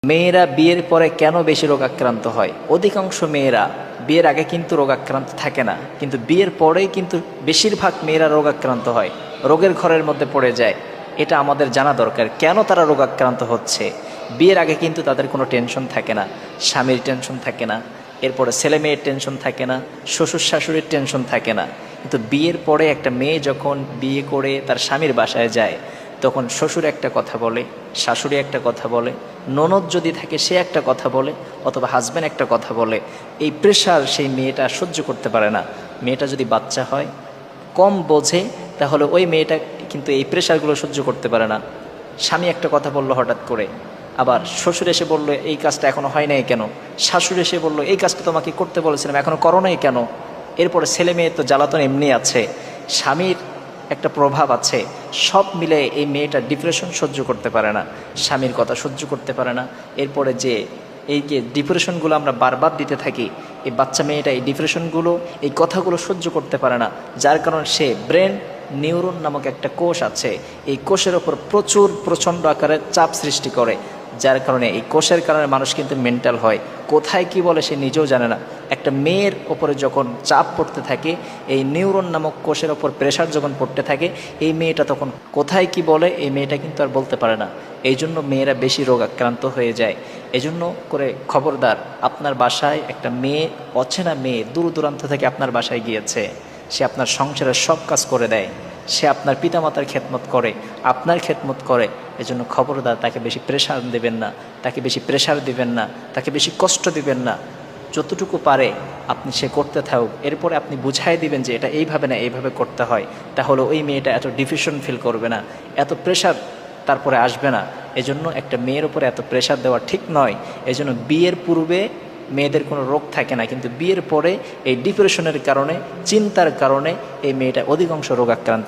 মেয়েরা বিয়ের পরে কেন বেশি রোগাক্রান্ত হয়? অধিকাংশ মেয়েরা বিয়ের আগে কিন্তু রোগাক্রান্ত থাকে না, কিন্তু বিয়ের পরেই কিন্তু বেশিরভাগ মেয়েরা রোগাক্রান্ত হয়, রোগের ঘরের মধ্যে পড়ে যায়। এটা আমাদের জানা দরকার, কেন তারা রোগাক্রান্ত হচ্ছে। বিয়ের আগে কিন্তু তাদের কোনো টেনশন থাকে না, স্বামীর টেনশন থাকে না, এরপরে ছেলে মেয়ের টেনশন থাকে না, শ্বশুর শাশুড়ির টেনশন থাকে না। কিন্তু বিয়ের পরে একটা মেয়ে যখন বিয়ে করে তার স্বামীর বাসায় যায়, তখন শ্বশুর একটা কথা বলে, শাশুড়ি একটা কথা বলে, ননদ যদি থাকে সে একটা কথা বলে, অথবা হাজব্যান্ড একটা কথা বলে। এই প্রেশার সেই মেয়েটা সহ্য করতে পারে না। মেয়েটা যদি বাচ্চা হয়, কম বোঝে, তাহলে ওই মেয়েটা কিন্তু এই প্রেশারগুলো সহ্য করতে পারে না। স্বামী একটা কথা বললো হঠাৎ করে, আবার শ্বশুর এসে বললো এই কাজটা এখনও হয় নাই কেন, শাশুড়ি এসে বললো এই কাজটা তোমাকে করতে বলেছিলাম এখনও করো নাই কেন। এরপরে ছেলে মেয়ের তো জ্বালাতন এমনি আছে, স্বামীর একটা প্রভাব আছে, সব মিলে এই মেয়েটা ডিপ্রেশন সহ্য করতে পারে না, স্বামীর কথা সহ্য করতে পারে না। এরপরে যে এই যে ডিপ্রেশনগুলো আমরা বারবার দিতে থাকি, এই বাচ্চা মেয়েটা এই ডিপ্রেশনগুলো, এই কথাগুলো সহ্য করতে পারে না, যার কারণে সে ব্রেন নিউরন নামক একটা কোষ আছে, এই কোষের ওপর প্রচণ্ড আকারে চাপ সৃষ্টি করে, যার কারণে এই কোষের কারণে মানুষ কিন্তু মেন্টাল হয়, কোথায় কি বলে সে নিজেও জানে না। একটা মেয়ের ওপরে যখন চাপ পড়তে থাকে, এই নিউরন নামক কোষের ওপর প্রেশার যখন পড়তে থাকে, এই মেয়েটা তখন কোথায় কি বলে এই মেয়েটা কিন্তু আর বলতে পারে না। এই জন্য মেয়েরা বেশি রোগাক্রান্ত হয়ে যায়। এজন্য করে খবরদার, আপনার বাসায় একটা মেয়ে, অচেনা মেয়ে দূর দূরান্ত থেকে আপনার বাসায় গিয়েছে, সে আপনার সংসারের সব কাজ করে দেয়, সে আপনার পিতামাতার খেদমত করে, আপনার খেদমত করে। এজন্য খবরদার, তাকে বেশি প্রেশার দেবেন না, তাকে বেশি প্রেশার দিবেন না, তাকে বেশি কষ্ট দিবেন না। যতটুকু পারে আপনি সে করতে থাকুক, এরপরে আপনি বুঝাই দিবেন যে এটা এইভাবে না এইভাবে করতে হয়, তাহলে ওই মেয়েটা এত ডিফিশন ফিল করবে না, এত প্রেশার তারপরে আসবে না। এজন্য একটা মেয়ের উপরে এত প্রেশার দেওয়া ঠিক নয়। এজন্য বিয়ের পূর্বে মেয়েদের কোনো রোগ থাকে না, কিন্তু বিয়ের পরে এই ডিপ্রেশনের কারণে, চিন্তার কারণে এই মেয়েটা অধিকাংশ রোগাক্রান্ত।